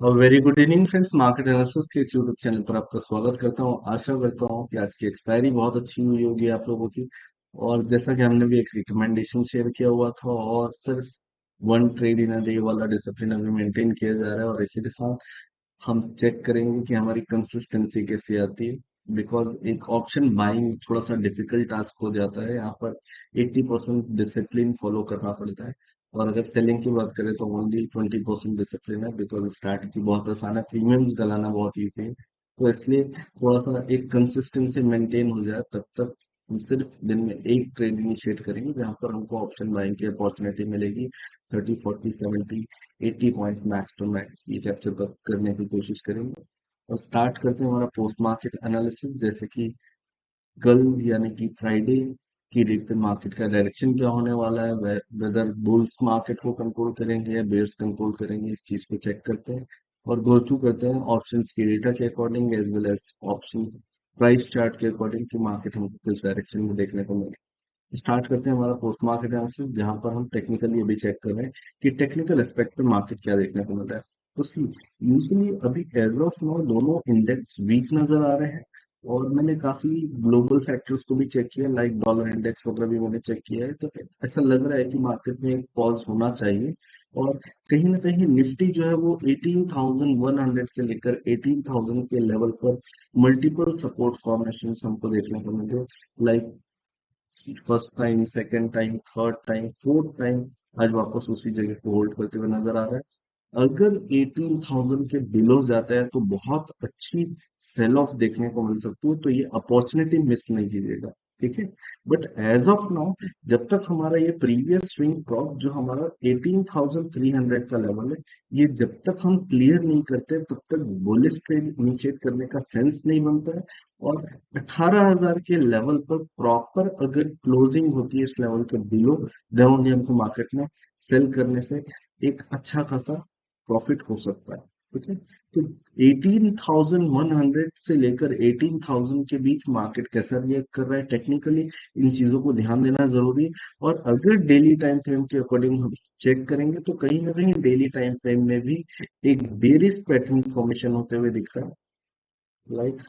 और very good evening friends, market analysis के इस यूट्यूब चैनल पर आपका स्वागत करता हूं। आशा करता हूं कि आज की एक्सपायरी बहुत अच्छी हुई होगी आप लोगों की। और जैसा कि हमने भी एक रिकमेंडेशन शेयर किया हुआ था, और सिर्फ one trade in a day वाला डिसिप्लिन अभी मेंटेन किया जा रहा है, और इसी के साथ हम चेक करेंगे कि हमारी कंसिस्टेंसी कैसी आती है। बिकॉज एक ऑप्शन बाइंग थोड़ा सा डिफिकल्ट टास्क हो जाता है, यहाँ पर 80% डिसिप्लिन फॉलो करना पड़ता है। और अगर सेलिंग की बात करें तो ओनली 20% डिसिप्लिन है, बिकॉज स्ट्रैटेजी बहुत आसान है, प्रीमियम्स डलाना बहुत ईजी है। तो इसलिए थोड़ा सा एक कंसिस्टेंसी मेंटेन हो जाए तब तक हम सिर्फ दिन में एक ट्रेड इनिशिएट करेंगे, जहां पर हमको ऑप्शन बाइंग की अपॉर्चुनिटी मिलेगी। 30, 40, 70, 80 पॉइंट मैक्स टू मैक्स ये कैप्चर करने की कोशिश करेंगे। और स्टार्ट करते हैं हमारा पोस्ट मार्केट एनालिसिस। जैसे कि कल यानी कि फ्राइडे की डेट पे मार्केट का डायरेक्शन क्या होने वाला है, वेदर बुल्स मार्केट को कंट्रोल करेंगे या बेयर्स कंट्रोल करेंगे, इस चीज को चेक करते हैं। और गो थ्रू करते हैं ऑप्शंस की डेटा के according as well as option price chart के अकॉर्डिंग कि मार्केट हमको किस डायरेक्शन में देखने को मिले। स्टार्ट करते हैं हमारा पोस्ट मार्केट एनालिसिस, जहां पर हम टेक्निकली अभी चेक कर रहे हैं कि टेक्निकल एस्पेक्ट पे मार्केट क्या देखने को मिल रहा है। तो सी यूजली अभी एज ऑफ नाउ दोनों इंडेक्स वीक नजर आ रहे हैं। और मैंने काफी ग्लोबल फैक्टर्स को भी चेक किया, लाइक डॉलर इंडेक्स वगैरह भी मैंने चेक किया है। तो ऐसा लग रहा है कि मार्केट में एक पॉज होना चाहिए। और कहीं ना कहीं निफ्टी जो है वो 18,100 से लेकर 18,000 के लेवल पर मल्टीपल सपोर्ट फॉर्मेशन हमको देखने को मिले। Like first time, second time, third time, fourth time आज वापस उसी जगह को होल्ड करते हुए नजर आ रहा है। अगर 18,000 के बिलो जाता है तो बहुत अच्छी सेल ऑफ देखने को मिल सकती है, तो ये अपॉर्चुनिटी मिस नहीं कीजिएगा। ठीक है। बट एज ऑफ नाउ, जब तक हमारा ये प्रीवियस स्विंग टॉप जो हमारा 18,300 का लेवल है, ये जब तक हम क्लियर नहीं करते तब तक बुलिश ट्रेड इनिशिएट करने का सेंस नहीं बनता है। और 18,000 के लेवल पर प्रॉपर अगर क्लोजिंग होती है इस लेवल के बिलो, देन ओनली हमको मार्केट में सेल करने से एक अच्छा खासा प्रॉफिट हो सकता है। ठीक है। तो 18,100 से लेकर 18,000 के बीच मार्केट कैसा रिएक्ट कर रहा है टेक्निकली, इन चीजों को ध्यान देना जरूरी है। और अगर डेली टाइम फ्रेम के अकॉर्डिंग हम चेक करेंगे तो कहीं ना कहीं डेली टाइम फ्रेम में भी एक बेरिश पैटर्न फॉर्मेशन होते हुए दिख रहा है। लाइक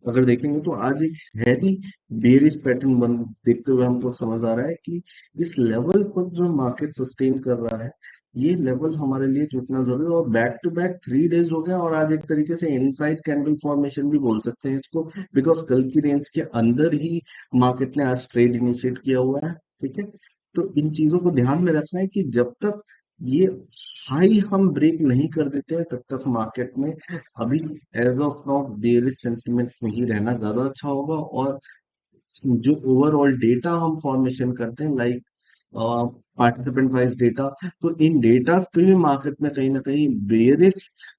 अगर देखेंगे तो आज एक हैवी बेरिश पैटर्न बन देखते हुए हमको समझ आ रहा है कि इस लेवल पर जो मार्केट सस्टेन कर रहा है, ये लेवल हमारे लिए जितना जरूरी है। और बैक टू बैक 3 डेज हो गया, और आज एक तरीके से इनसाइड कैंडल फॉर्मेशन भी बोल सकते हैं इसको, बिकॉज कल की रेंज के अंदर ही मार्केट ने आज ट्रेड इनिशिएट किया हुआ है। ठीक है। तो इन चीजों को ध्यान में रखना है कि जब तक ये हाई हम ब्रेक नहीं कर देते हैं तब तक मार्केट में अभी as of now bearish sentiment में ही रहना ज्यादा अच्छा होगा। और जो ओवरऑल डेटा हम फॉर्मेशन करते हैं, लाइक पार्टिसिपेंट वाइज डेटा, तो इन डेटा पे भी मार्केट में कहीं ना कहीं बेयरिश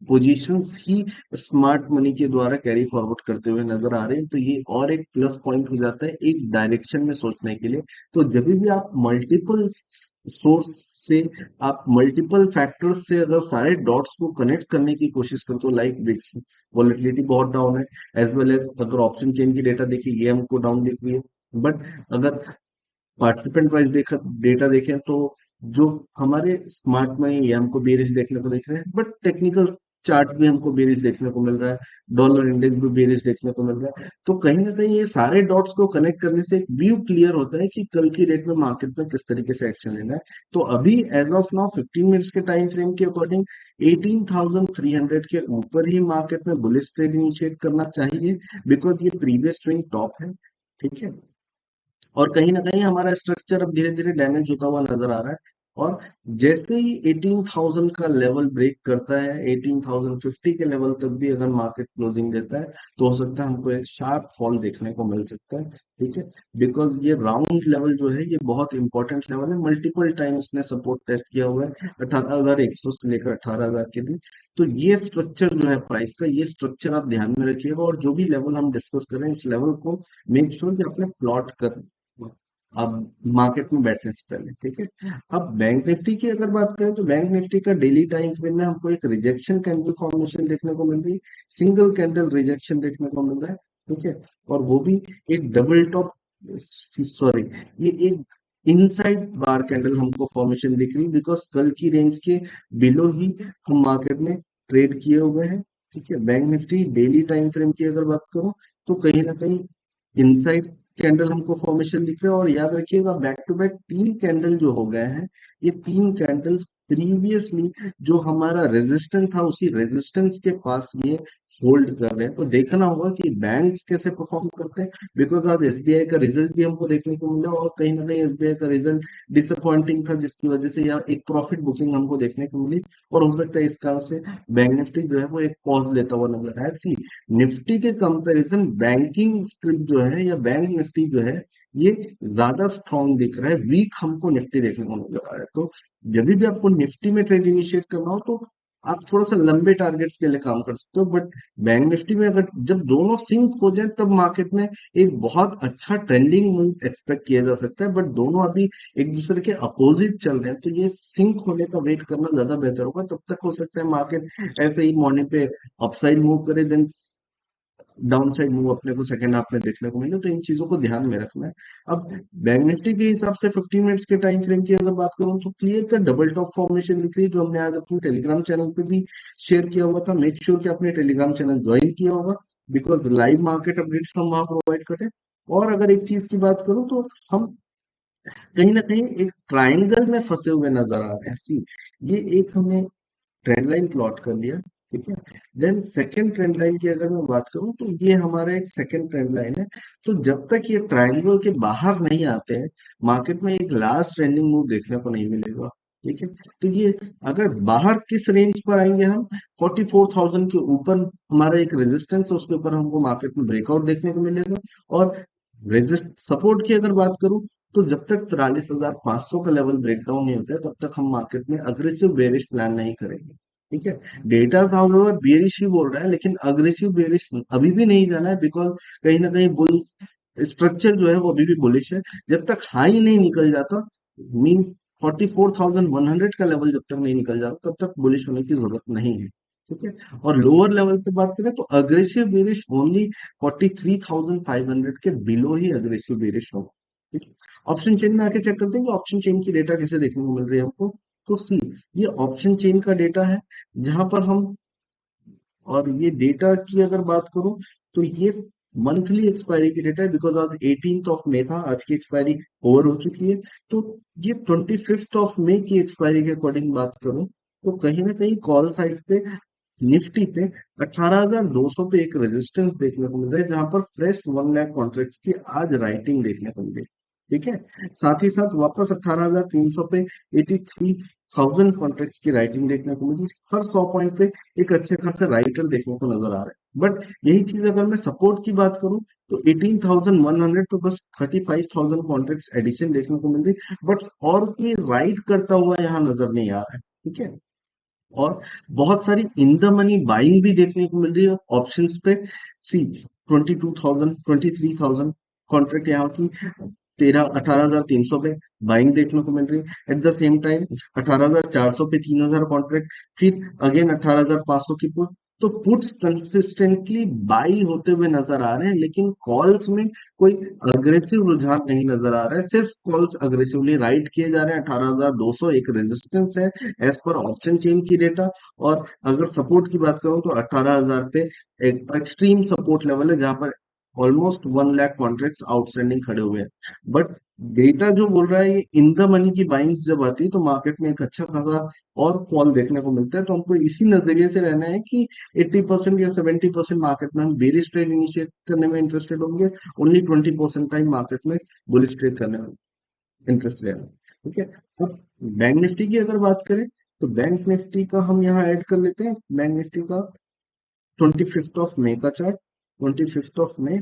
पोजीशंस ही स्मार्ट मनी के द्वारा कैरी फॉरवर्ड करते हुए नजर आ रहे हैं। तो ये और एक प्लस पॉइंट हो जाता है एक डायरेक्शन में सोचने के लिए। तो जब भी आप मल्टीपल सोर्स से, आप मल्टीपल फैक्टर्स से अगर सारे डॉट्स को कनेक्ट करने की कोशिश करते हो, लाइक बिक्स वॉलेटिलिटी बहुत डाउन है, एज वेल एज अगर ऑप्शन चेन की डेटा देखिए ये हमको डाउन दिख रही है। बट अगर पार्टिसिपेंट वाइज देखा डेटा देखें तो जो हमारे स्मार्ट मनी ये हमको बेरिश देखने को दिख रहे हैं, बट टेक्निकल चार्ट्स भी हमको बेरिश देखने को मिल रहा है, डॉलर इंडेक्स भी बेरिश देखने को मिल रहा है। तो कहीं ना कहीं ये सारे डॉट्स को कनेक्ट करने से एक व्यू क्लियर होता है कि कल की डेट में मार्केट में किस तरीके से एक्शन लेना है। तो अभी एज ऑफ नाउ 15 मिनट्स के टाइम फ्रेम के अकॉर्डिंग 18,300 के ऊपर ही मार्केट में बुलिश ट्रेड इनिशिएट करना चाहिए, बिकॉज ये प्रीवियस स्विंग टॉप है। ठीक है। और कहीं ना कहीं हमारा स्ट्रक्चर अब धीरे धीरे डैमेज होता हुआ नजर आ रहा है। और जैसे ही 18,000 का लेवल ब्रेक करता है, 18,050 के लेवल तक भी अगर मार्केट क्लोजिंग देता है, तो हो सकता है हमको एक शार्प फॉल देखने को मिल सकता है। ठीक है। बिकॉज ये राउंड लेवल जो है ये बहुत इंपॉर्टेंट लेवल है, मल्टीपल टाइम इसने सपोर्ट टेस्ट किया हुआ है 18,100 से लेकर 18,000 के बीच। तो ये स्ट्रक्चर जो है प्राइस का, ये स्ट्रक्चर आप ध्यान में रखिएगा, और जो भी लेवल हम डिस्कस कर रहे हैं इस लेवल को मेक श्योर कि आपने प्लॉट कर अब मार्केट में बैठने से पहले। ठीक है। अब बैंक निफ्टी की अगर बात करें तो बैंक निफ्टी का डेली टाइम फ्रेम में हमको एक रिजेक्शन कैंडल फॉर्मेशन देखने को मिल रही है, सिंगल कैंडल रिजेक्शन देखने को मिल रहा है। ठीक है। और वो भी एक डबल टॉप, सॉरी, ये एक इनसाइड बार कैंडल हमको फॉर्मेशन दिख रही है, बिकॉज कल की रेंज के बिलो ही हम मार्केट में ट्रेड किए हुए हैं। ठीक है, bank Nifty daily time frame की अगर बात करूं तो कहीं ना कहीं इनसाइड कैंडल हमको फॉर्मेशन दिख रहा है। और याद रखिएगा, बैक टू बैक तीन कैंडल जो हो गए हैं, ये तीन कैंडल्स प्रीवियसली जो हमारा रेजिस्टेंस था उसी रेजिस्टेंस के पास ये होल्ड कर रहे हैं। तो देखना होगा कि बैंक्स कैसे परफॉर्म करते हैं, बिकॉज आज एसबीआई का रिजल्ट भी हमको देखने को मिला और कहीं ना कहीं एसबीआई का रिजल्ट डिसअपॉइंटिंग था, जिसकी वजह से यह एक प्रॉफिट बुकिंग हमको देखने को मिली। और हो सकता है इस कारण से बैंक निफ्टी जो है वो एक पॉज लेता हुआ नजर आया। सी, निफ्टी के कंपैरिजन बैंकिंग स्ट्रिप जो है या बैंक निफ्टी जो है, ये ज्यादा स्ट्रांग दिख रहा है, वीक हमको निफ्टी देखने को नजर आ रहा है। तो जब भी आपको निफ्टी में ट्रेड इनिशिएट करना हो तो आप थोड़ा सा लंबे टारगेट्स के लिए काम कर सकते हो। बट बैंक निफ्टी में अगर जब दोनों सिंक हो जाए तब मार्केट में एक बहुत अच्छा ट्रेंडिंग मूव एक्सपेक्ट किया जा सकता है। बट दोनों अभी एक दूसरे के अपोजिट चल रहे हैं, तो ये सिंक होने का वेट करना ज्यादा बेहतर होगा। तब तक हो सकता है मार्केट ऐसे ही मॉर्निंग पे अपसाइड मूव करे, देन डाउन साइड मूव अपने को सेकंड हाफ में देखने को मिले। तो इन चीजों को ध्यान में रखना है। अब बैंक निफ्टी के हिसाब से 15 मिनट्स के टाइम फ्रेम की अगर बात करूं तो क्लियर का डबल टॉप फॉर्मेशन दिख रही है, जो हमने आज अपने टेलीग्राम चैनल पे भी शेयर किया हुआ था। मेक श्योर कि आपने टेलीग्राम चैनल ज्वाइन किया होगा, बिकॉज लाइव मार्केट अपडेट्स हम वहां प्रोवाइड करते हैं। और अगर एक चीज की बात करूं तो हम कहीं ना कहीं एक ट्रायंगल में फंसे हुए नजर आ रहे हैं। सी, ये एक हमने ट्रेंड लाइन प्लॉट कर लिया। ठीक है, देन सेकंड ट्रेंड लाइन की अगर मैं बात करूं तो ये हमारा एक सेकंड ट्रेंड लाइन है। तो जब तक ये ट्रायंगल के बाहर नहीं आते हैं, मार्केट में एक लास्ट ट्रेंडिंग मूव देखने को नहीं मिलेगा। ठीक है, तो ये अगर बाहर किस रेंज पर आएंगे हम, 44,000 के ऊपर हमारा एक रेजिस्टेंस है, उसके ऊपर हमको मार्केट में ब्रेकआउट देखने को मिलेगा। और रेजिस्ट सपोर्ट की अगर बात करूं तो जब तक 43,500 का लेवल ब्रेकडाउन नहीं होता है तब तक हम मार्केट में अग्रेसिव बेरिश प्लान नहीं करेंगे। ठीक है, डेटा हाउएवर बेरिश ही बोल रहा है, लेकिन अग्रेसिव बेरिश अभी भी नहीं जाना है, बिकॉज कहीं ना कहीं बुल्स स्ट्रक्चर जो है वो अभी भी बुलिश है। जब तक हाई नहीं निकल जाता, मींस 44,100 का लेवल जब तक नहीं निकल जाता तब तक बुलिश होने की जरूरत नहीं है। ठीक है, और लोअर लेवल पे बात करें तो अग्रेसिव बेरिश ओनली 43,500 के बिलो ही अग्रेसिव बेरिश होगा। ठीक है, ऑप्शन चेन में आके चेक करते हैं कि ऑप्शन चेन की डेटा कैसे देखने को मिल रही है हमको। तो सी, ये ऑप्शन चेन का डेटा है, जहां पर हम, और ये डेटा की अगर बात करूं तो ये मंथली एक्सपायरी की डेटा है, बिकॉज आज 18th ऑफ मई था, आज की एक्सपायरी ओवर हो चुकी है। तो ये 25th ऑफ मई की एक्सपायरी के अकॉर्डिंग बात करूं तो कहीं ना कहीं कॉल साइड पे निफ्टी पे 18,200 पे एक रेजिस्टेंस देखने को मिल रहा है, जहां पर फ्रेश 1 लाख कॉन्ट्रैक्ट्स की आज राइटिंग देखने को मिली। ठीक है, साथ ही साथ वापस 18,300 पे 83,000 कॉन्ट्रैक्ट्स की राइटिंग देखने को मिली। हर 100 पॉइंट पे एक अच्छे खासे राइटर देखने को नजर आ रहा है। बट यही चीज अगर मैं सपोर्ट की बात करूं तो 18,100 पे बस 35,000 कॉन्ट्रैक्ट्स एडिशन देखने को मिल रही, बट और कोई राइट करता हुआ यहाँ नजर नहीं आ रहा है। ठीक है, और बहुत सारी इन द मनी बाइंग भी देखने को मिल रही है ऑप्शंस पे। सी, 22,000 23,000 कॉन्ट्रैक्ट यहाँ की 18,300 पे बाइंग देखने को मिल रही है। एट द सेम टाइम 18,400 पे 3,000 कॉन्ट्रैक्ट, फिर अगेन 18,500 की पुट। तो पुट्स कंसिस्टेंटली बाई होते हुए नजर आ रहे हैं, लेकिन कॉल्स में कोई अग्रेसिव रुझान नहीं नजर आ रहा है। सिर्फ कॉल्स अग्रेसिवली राइट किए जा रहे हैं। 18,200 एक रेजिस्टेंस है एज पर ऑप्शन चेन की डेटा। और अगर सपोर्ट की बात करूं तो 18,000 पे एक एक्सट्रीम सपोर्ट लेवल है, जहां पर ऑलमोस्ट 1 लाख कॉन्ट्रैक्ट्स आउटस्टैंडिंग खड़े हुए हैं। बट डेटा जो बोल रहा है ये इन द मनी की बाइंग्स जब आती है तो मार्केट में एक अच्छा खासा और फॉल देखने को मिलता है। तो हमको इसी नजरिए से रहना है कि 80% या 70% मार्केट में हम बेरिश ट्रेड इनिशिएट करने में इंटरेस्टेड होंगे, ओनली 20% टाइम मार्केट में बुलिश ट्रेड करने में इंटरेस्ट लेना। ठीक है, अब बैंक निफ्टी की अगर बात करें तो बैंक निफ्टी का हम यहाँ ऐड कर लेते हैं। बैंक निफ्टी का 25th ऑफ मई का चार्ट, 25th ऑफ मई।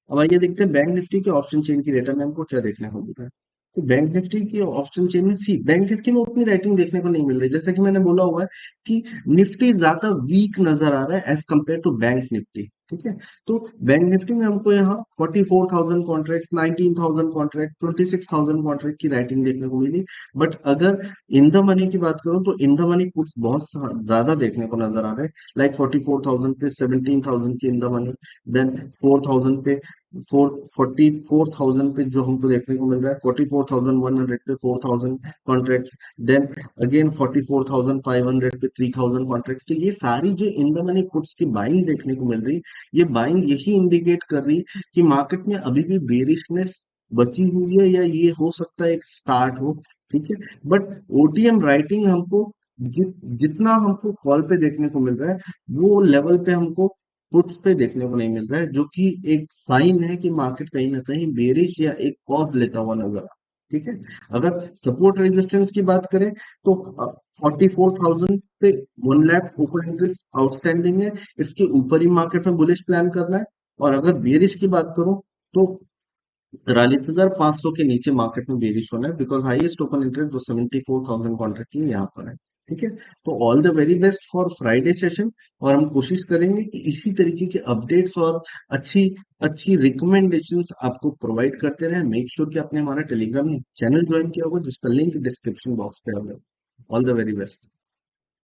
अब आइए देखते हैं बैंक निफ्टी के ऑप्शन चेन की डेटा में हमको क्या देखने को मिल रहा है। तो बैंक निफ्टी की ऑप्शन चेन में, सी, बैंक निफ्टी में उतनी राइटिंग देखने को नहीं मिल रही, जैसा कि मैंने बोला हुआ है कि निफ्टी ज्यादा वीक नजर आ रहा है as compare to bank Nifty. ठीक है, तो बैंक निफ्टी में हमको यहाँ 44,000 कॉन्ट्रैक्ट, 19,000 कॉन्ट्रैक्ट, 26,000 कॉन्ट्रैक्ट की राइटिंग देखने को मिली। बट अगर इन द मनी की बात करूं तो इन द मनी पुट्स बहुत ज्यादा देखने को नजर आ रहे हैं, लाइक 44,000 पे 17,000 की इन द मनी, देन 4,000 पे 44,000 पे जो हमको देखने को मिल रहा है, 44,100 पे 4,000 कॉन्ट्रैक्ट्स, देन अगेन 44,500 पे 3,000 कॉन्ट्रैक्ट्स। तो ये सारी जो इन द मनी पुट्स की बाइंग देखने को मिल रही, ये बाइंग यही इंडिकेट कर रही कि मार्केट में अभी भी बेरिशनेस बची हुई है, या ये हो सकता है एक स्टार्ट हो। ठीक है, बट ओटीएम राइटिंग हमको जितना हमको कॉल पे देखने को मिल रहा है, वो लेवल पे हमको पुट्स पे देखने को नहीं मिल रहा है, जो कि एक साइन है कि मार्केट कहीं ना कहीं बेरिश या एक पॉज लेता हुआ नजर आ रहा है। ठीक है, अगर सपोर्ट रेजिस्टेंस की बात करें तो 44,000 पे 1 लाख ओपन इंटरेस्ट आउटस्टैंडिंग है, इसके ऊपर ही मार्केट में बुलिश प्लान करना है। और अगर बेरिश की बात करूं तो 43,500 के नीचे मार्केट में बेरिश होना है, बिकॉज हाईएस्ट ओपन इंटरेस्ट जो 74,000 कॉन्ट्रैक्ट की यहाँ पर है। ठीक है, तो all the very best for Friday session. और हम कोशिश करेंगे कि इसी तरीके के अपडेट्स और अच्छी अच्छी रिकमेंडेशंस आपको प्रोवाइड करते रहे। मेक श्योर कि आपने हमारा टेलीग्राम चैनल ज्वाइन किया होगा, जिसका लिंक डिस्क्रिप्शन बॉक्स पे है। All the very best.